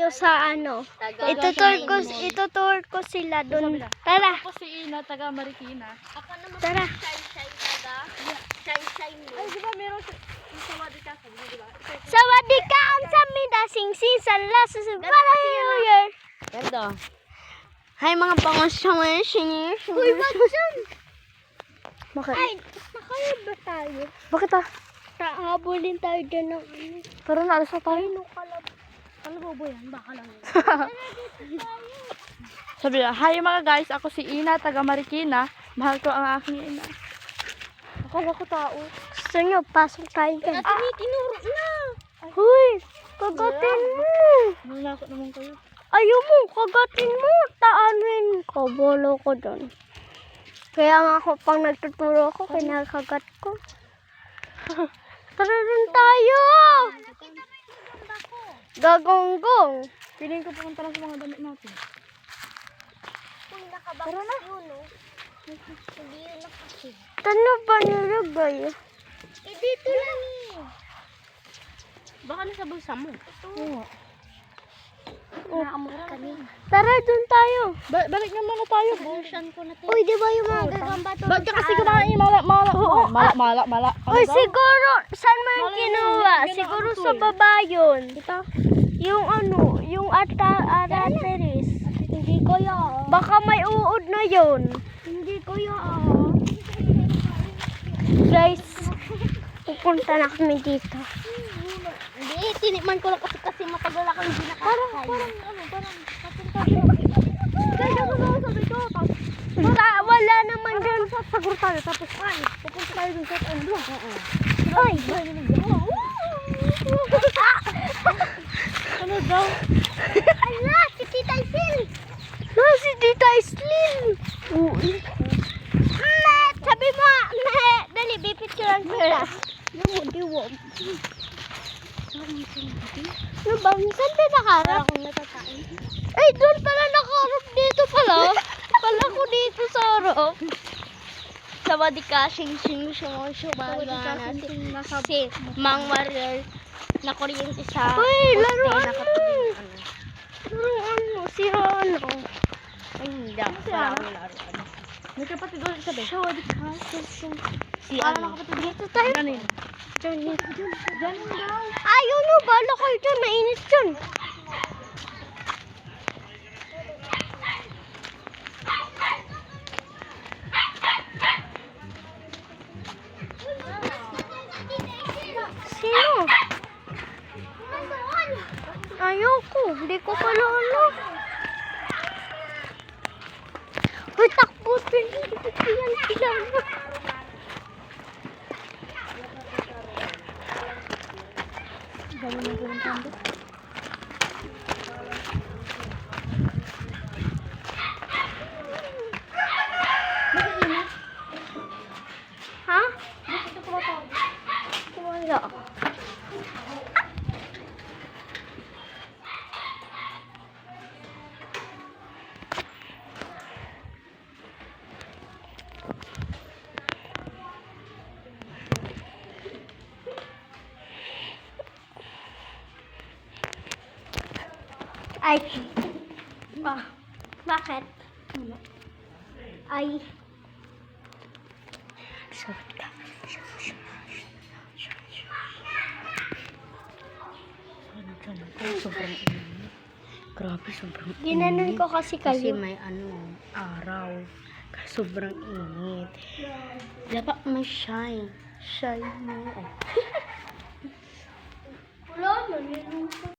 sa ano. Itutur ko sila doon. Tara. Ako si Ina, taga Marikina. Ako naman Tara. shine taga. Shine mo. Ay, di ba meron sa Wadika, sabi niyo, di ba? Sawadee ka ang samida sing-sing sa laso sa barangay. Ganda. Hi mga pangusawa-senior. Uy, wag dyan. Bakit? Ay, nakaya ba tayo? Bakit ah? Habulin tayo dyan ng ano. Tara na, alas na tayo. Kalabobo yan, baka lang. Sabi niya, hi mga guys, ako si Ina, taga Marikina. Mahal ko ang aking ina. Akala ko tao. Gusto nyo, pasok tayo dyan. Tinuro na. Huy, kagatin mo. Nalako naman kayo. Ayaw mo, kagatin mo. Taanin ko, bolo ko doon. Kaya nga ako pang nagtuturo ako, kinakagat ko. Tara rin tayo! Gagonggong! Piling ko pumunta lang sa mga damit natin. Uy, nakabox yun, no? Hindi yun nakasig. Tano ba nilagay? Eh, dito lang eh. Baka nasa bulsa mo. Oo. Naamot kami. Tara, dun tayo. Balik na muna tayo. Busan ko na to. Uy, di ba yung mga gagamba to? Ba't ka kasi kumain? Mala. Uy, siguro, saan mo yung kinuha? Siguro sa baba yun. Yung ano, yung arateris. Hindi ko yun. Baka may uod na yun. Hindi ko yun. Guys, pupunta na kami dito. Hindi, tinikman ko lang kasi matagal ako hindi nakakain. Kaya ko na sabi ko. Wala naman dyan. Sagur tayo. Tapos pupunta tayo dun sa ano. Ay! Ano daw? Ala, si Tita Isil! Si Tita Islin! Uy. Sabi mo, dali, bipicturean kita. Diwog. Ano ba? Saan ka nakaharap? Akong natatain. Ay, doon pala nakaharap dito pala. Pala ko dito sa harap. Sawadee ka, sing-sing si Mang Warrior na kuryente sa Uy, laruan mo. nakatulong. Laruan mo, si ano. Ay, hindi ako. Wala akong laruan. May kapatid ulit sabi. Si ano? Dito tayo. Kanin. Diyan Diyan daw. Ayaw no, bala kayo dyan. Mainit dyan. Sino? Ayoko. Hindi ko pala ano. Uy, takbo. Yan sila. Dami na gawin tando. Ha? Bakit ito pala tawag? Wala. Ay. Bakit? Ay. Sorry ka. Sobrang init. Grabe, sobrang init. Ginanon ko kasi Kasi kayo. may araw. Kasi sobrang init. Dapat may shine. Shine mo.